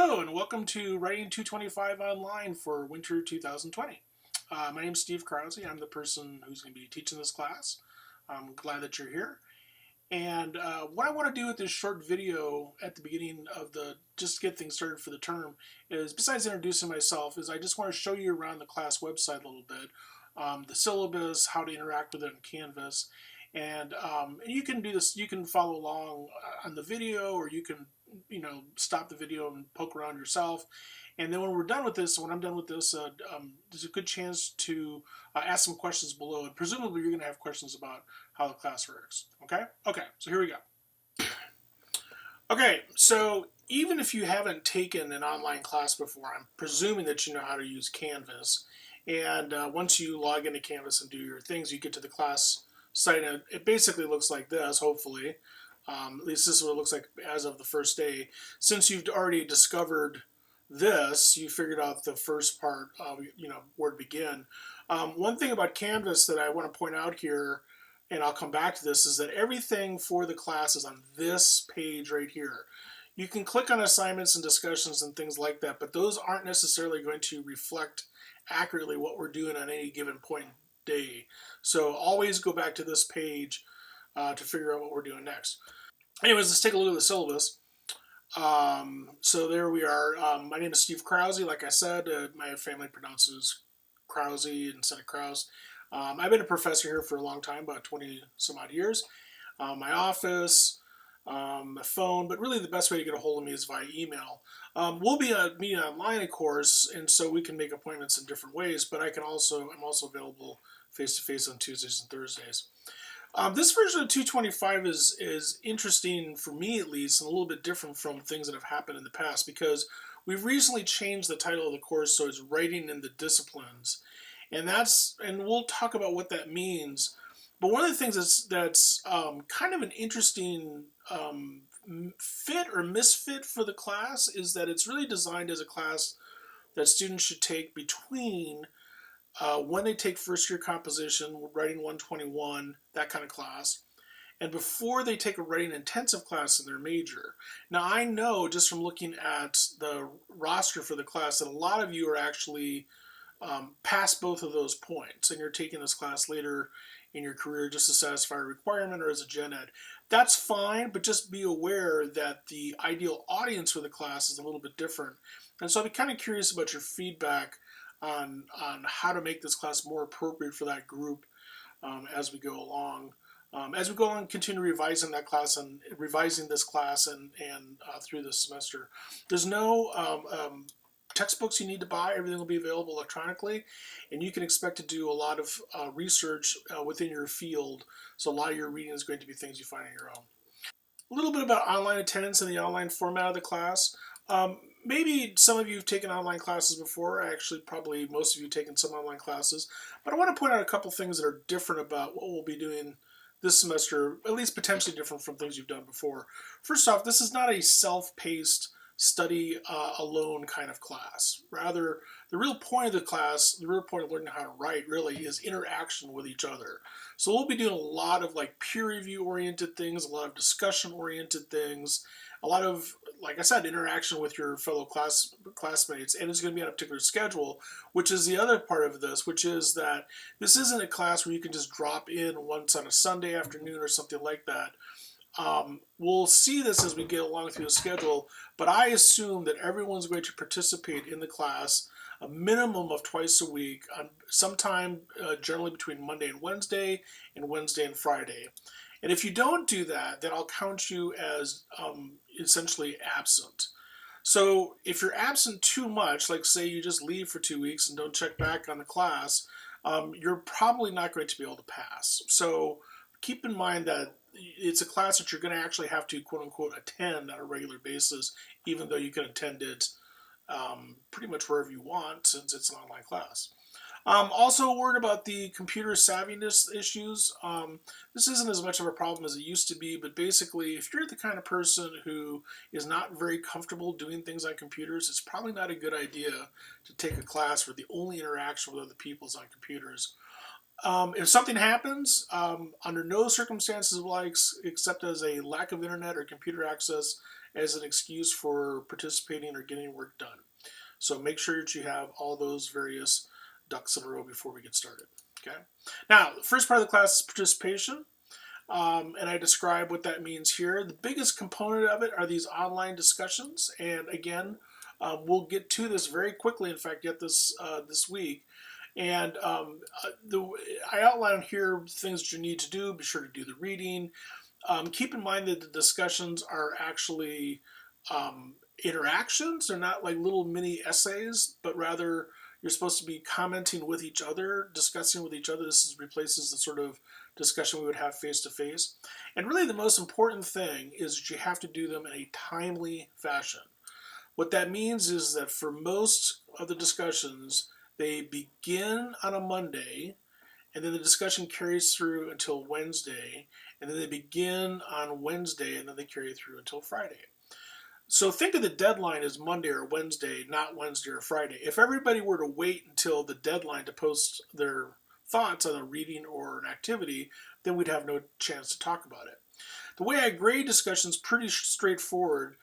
Hello and welcome to Writing 225 Online for winter 2020. My name is Steve Krause. I'm the person who's going to be teaching this class. I'm glad that you're here. And what I want to do with this short video at the beginning of just to get things started for the term is, besides introducing myself, is I just want to show you around the class website a little bit, the syllabus, how to interact with it in Canvas. And you can do this, you can follow along on the video, or you can stop the video and poke around yourself. And then when we're done with this, when I'm done with this, there's a good chance to ask some questions below. And presumably you're going to have questions about how the class works. Okay, so here we go. Okay, so even if you haven't taken an online class before, I'm presuming that you know how to use Canvas. And once you log into Canvas and do your things, you get to the class site, and it basically looks like this, hopefully. At least this is what it looks like as of the first day. Since you've already discovered this, you figured out the first part of, where to begin. One thing about Canvas that I want to point out here, and I'll come back to this, is that everything for the class is on this page right here. You can click on assignments and discussions and things like that, but those aren't necessarily going to reflect accurately what we're doing on any given point in day. So always go back to this page to figure out what we're doing next. Anyways, let's take a look at the syllabus. So there we are. My name is Steve Krause. Like I said, my family pronounces Krause instead of Kraus. I've been a professor here for a long time, about 20 some odd years. My office, my phone, but really the best way to get a hold of me is via email. We'll be meeting online, of course, and so we can make appointments in different ways, but I'm also available face-to-face on Tuesdays and Thursdays. This version of 225 is interesting for me, at least, and a little bit different from things that have happened in the past, because we've recently changed the title of the course, so it's Writing in the Disciplines, and we'll talk about what that means. But one of the things that's kind of an interesting fit or misfit for the class is that it's really designed as a class that students should take between when they take first year composition, writing 121, that kind of class, and before they take a writing intensive class in their major. Now, I know just from looking at the roster for the class that a lot of you are actually past both of those points, and you're taking this class later in your career just to satisfy a requirement or as a gen ed. That's fine, but just be aware that the ideal audience for the class is a little bit different. And so I'd be kind of curious about your feedback on how to make this class more appropriate for that group as we go along. Continue revising that class and revising this class and through this semester. There's no textbooks you need to buy. Everything will be available electronically, and you can expect to do a lot of research within your field. So a lot of your reading is going to be things you find on your own. A little bit about online attendance and the online format of the class. Maybe some of you have taken online classes before. Actually, probably most of you have taken some online classes. But I want to point out a couple things that are different about what we'll be doing this semester, at least potentially different from things you've done before. First off, this is not a self-paced study alone kind of class. Rather, the real point of the class, the real point of learning how to write really is interaction with each other. So we'll be doing a lot of like peer review oriented things, a lot of discussion oriented things, a lot of, like I said, interaction with your fellow classmates, and it's going to be on a particular schedule, which is the other part of this, which is that this isn't a class where you can just drop in once on a Sunday afternoon or something like that. We'll see this as we get along through the schedule, but I assume that everyone's going to participate in the class a minimum of twice a week, sometime generally between Monday and Wednesday and Friday. And if you don't do that, then I'll count you as essentially absent. So if you're absent too much, like say you just leave for 2 weeks and don't check back on the class, you're probably not going to be able to pass. So keep in mind that it's a class that you're going to actually have to quote unquote attend on a regular basis, even though you can attend it pretty much wherever you want since it's an online class. Also, a word about the computer savviness issues. This isn't as much of a problem as it used to be, but basically, if you're the kind of person who is not very comfortable doing things on computers, it's probably not a good idea to take a class where the only interaction with other people is on computers. If something happens, under no circumstances will I accept as a lack of internet or computer access as an excuse for participating or getting work done. So make sure that you have all those various ducks in a row before we get started. Okay. Now, the first part of the class is participation. And I describe what that means here. The biggest component of it are these online discussions. And again, we'll get to this very quickly. In fact, get this this week. And I outline here things that you need to do. Be sure to do the reading. Keep in mind that the discussions are actually interactions. They're not like little mini essays, but rather you're supposed to be commenting with each other, discussing with each other. This replaces the sort of discussion we would have face to face. And really the most important thing is that you have to do them in a timely fashion. What that means is that for most of the discussions, they begin on a Monday, and then the discussion carries through until Wednesday, and then they begin on Wednesday, and then they carry through until Friday. So think of the deadline as Monday or Wednesday, not Wednesday or Friday. If everybody were to wait until the deadline to post their thoughts on a reading or an activity, then we'd have no chance to talk about it. The way I grade discussions is pretty straightforward.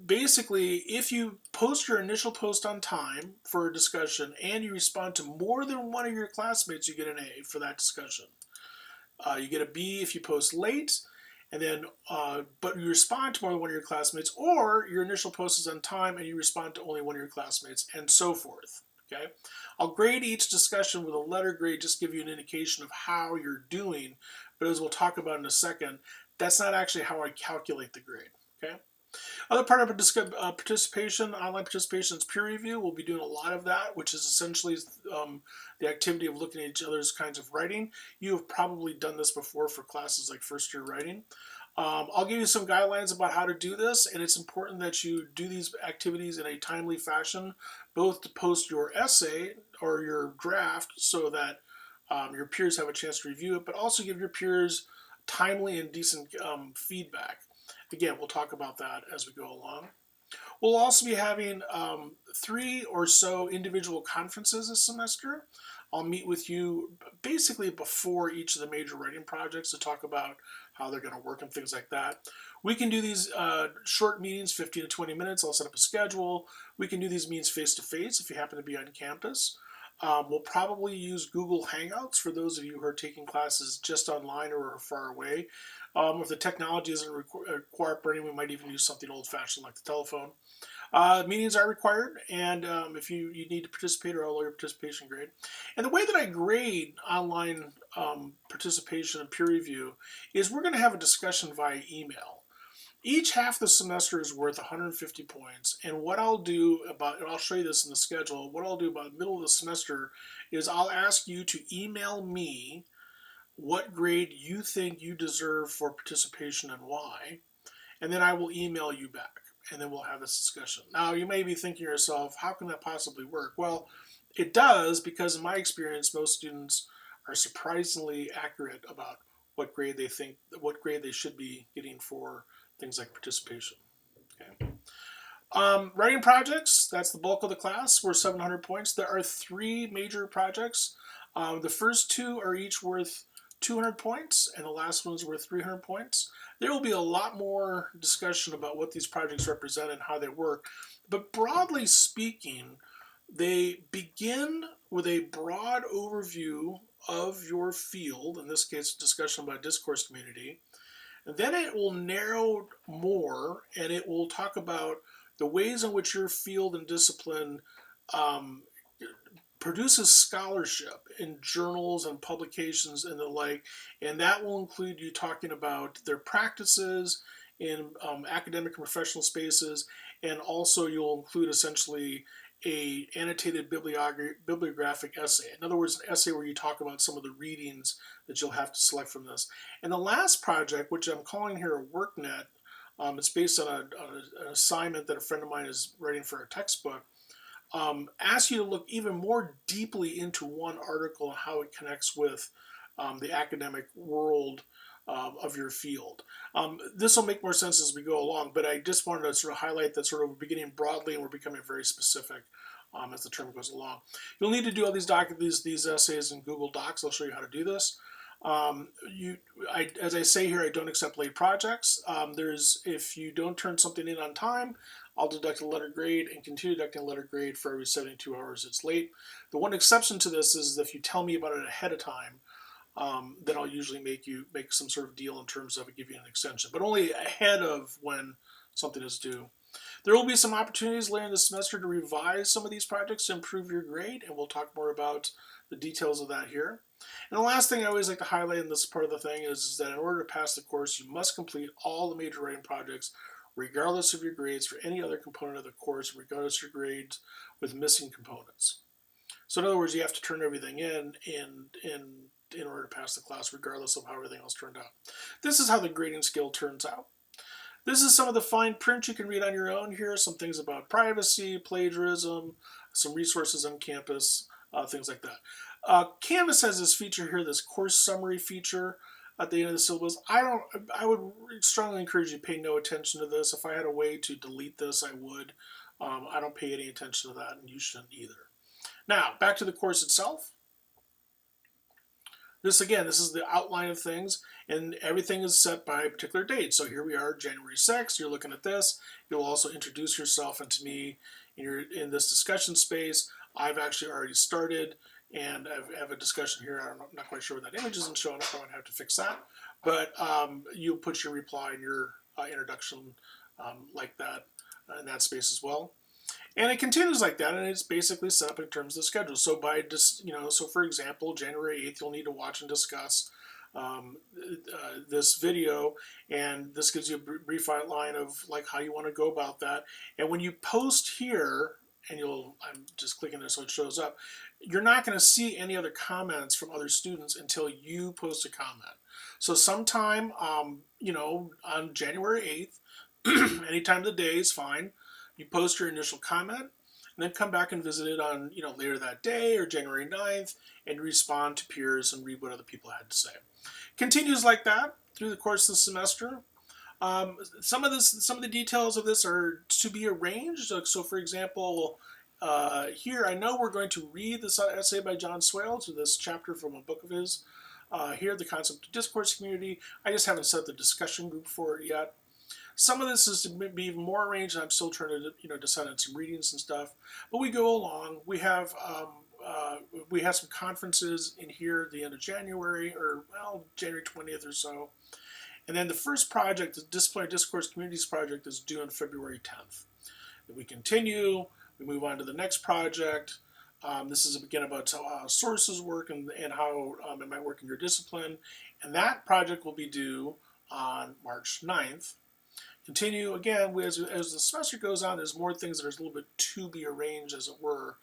Basically, if you post your initial post on time for a discussion and you respond to more than one of your classmates, you get an A for that discussion. You get a B if you post late, and then but you respond to more than one of your classmates, or your initial post is on time and you respond to only one of your classmates, and so forth. Okay, I'll grade each discussion with a letter grade, just give you an indication of how you're doing, but as we'll talk about in a second, that's not actually how I calculate the grade. Okay. Other part of participation, online participation, is peer review. We'll be doing a lot of that, which is essentially the activity of looking at each other's kinds of writing. You have probably done this before for classes like first year writing. I'll give you some guidelines about how to do this, and it's important that you do these activities in a timely fashion, both to post your essay or your draft so that your peers have a chance to review it, but also give your peers timely and decent feedback. Again, we'll talk about that as we go along. We'll also be having 3 or so individual conferences this semester. I'll meet with you basically before each of the major writing projects to talk about how they're going to work and things like that. We can do these short meetings, 15 to 20 minutes. I'll set up a schedule. We can do these meetings face-to-face if you happen to be on campus. We'll probably use Google Hangouts for those of you who are taking classes just online or are far away. If the technology isn't cooperating, we might even use something old-fashioned like the telephone. Meetings are required, and if you need to participate, or I'll lower your participation grade. And the way that I grade online participation and peer review is we're going to have a discussion via email. Each half of the semester is worth 150 points, and what I'll do about, and I'll show you this in the schedule, what I'll do about the middle of the semester is I'll ask you to email me what grade you think you deserve for participation and why, and then I will email you back, and then we'll have this discussion. Now, you may be thinking to yourself, how can that possibly work? Well, it does, because in my experience, most students are surprisingly accurate about what grade they think, what grade they should be getting for things like participation. Okay. Writing projects, that's the bulk of the class. We're 700 points. There are 3 major projects. The first 2 are each worth 200 points, and the last one's worth 300 points. There will be a lot more discussion about what these projects represent and how they work, but broadly speaking, they begin with a broad overview of your field, in this case, discussion about discourse community. And then it will narrow more, and it will talk about the ways in which your field and discipline produces scholarship in journals and publications and the like, and that will include you talking about their practices in academic and professional spaces, and also you'll include essentially a annotated bibliographic essay. In other words, an essay where you talk about some of the readings that you'll have to select from this. And the last project, which I'm calling here a WorkNet, it's based on an assignment that a friend of mine is writing for a textbook, asks you to look even more deeply into one article and how it connects with the academic world of your field. This will make more sense as we go along, but I just wanted to sort of highlight that sort of we're beginning broadly and we're becoming very specific as the term goes along. You'll need to do all these essays in Google Docs. I'll show you how to do this. As I say here, I don't accept late projects. If you don't turn something in on time, I'll deduct a letter grade and continue deducting a letter grade for every 72 hours it's late. The one exception to this is if you tell me about it ahead of time, then I'll usually make some sort of deal in terms of give you an extension, but only ahead of when something is due. There will be some opportunities later in the semester to revise some of these projects to improve your grade, and we'll talk more about the details of that here. And the last thing I always like to highlight in this part of the thing is that in order to pass the course, you must complete all the major writing projects regardless of your grades for any other component of the course, regardless of your grades with missing components. So in other words, you have to turn everything in order to pass the class regardless of how everything else turned out. This is how the grading scale turns out. This is some of the fine print you can read on your own here, some things about privacy, plagiarism, some resources on campus, things like that. Canvas has this feature here, this course summary feature at the end of the syllabus. I would strongly encourage you to pay no attention to this. If I had a way to delete this, I would. I don't pay any attention to that, and you shouldn't either. Now, back to the course itself. This is the outline of things, and everything is set by a particular date. So here we are, January 6th. You're looking at this. You'll also introduce yourself and to me in this discussion space. I've actually already started, and I have a discussion here. I'm not quite sure where that image isn't showing up. I'm going to have to fix that. But you'll put your reply in your introduction like that in that space as well. And it continues like that, and it's basically set up in terms of the schedule. So so for example, January 8th, you'll need to watch and discuss this video, and this gives you a brief outline of like how you want to go about that. And when you post here, and I'm just clicking there so it shows up, you're not going to see any other comments from other students until you post a comment. So sometime, on January 8th, anytime of the day is fine. You post your initial comment, and then come back and visit it on, later that day or January 9th, and respond to peers and read what other people had to say. Continues like that through the course of the semester. Some of the details of this are to be arranged. So for example, here I know we're going to read this essay by John Swale, to this chapter from a book of his. Here, the concept of discourse community. I just haven't set the discussion group for it yet. Some of this is to be even more arranged, and I'm still trying to decide on some readings and stuff. But we go along. We have some conferences in here at the end of January, or January 20th or so. And then the first project, the Disciplinary Discourse Communities project, is due on February 10th. Then we continue. We move on to the next project. This is again about how sources work and how it might work in your discipline. And that project will be due on March 9th. Continue again as the semester goes on. There's more things that are a little bit to be arranged, as it were.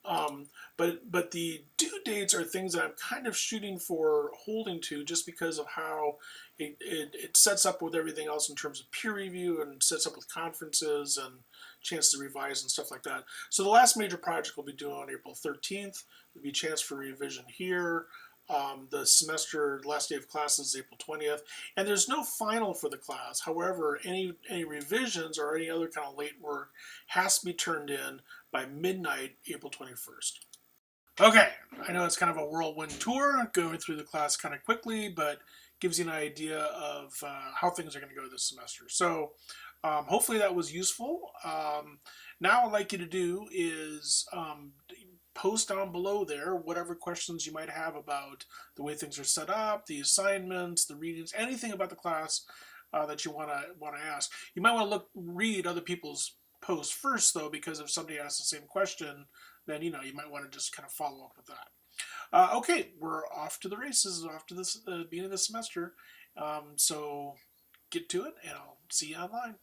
But the due dates are things that I'm kind of shooting for holding to, just because of how it sets up with everything else in terms of peer review, and sets up with conferences and chances to revise and stuff like that. So the last major project will be due on April 13th. There'll be a chance for revision here. The semester last day of classes is April 20th, and there's no final for the class. However, any revisions or any other kind of late work has to be turned in by midnight, April 21st. Okay, I know it's kind of a whirlwind tour, going through the class kind of quickly, but gives you an idea of how things are going to go this semester. So hopefully that was useful. Now what I'd like you to do is post down below there whatever questions you might have about the way things are set up, the assignments, the readings, anything about the class that you want to ask. You might want to read other people's posts first, though, because if somebody asks the same question, then you might want to just kind of follow up with that. Okay, we're off to the races, off to this beginning of the semester. So get to it, and I'll see you online.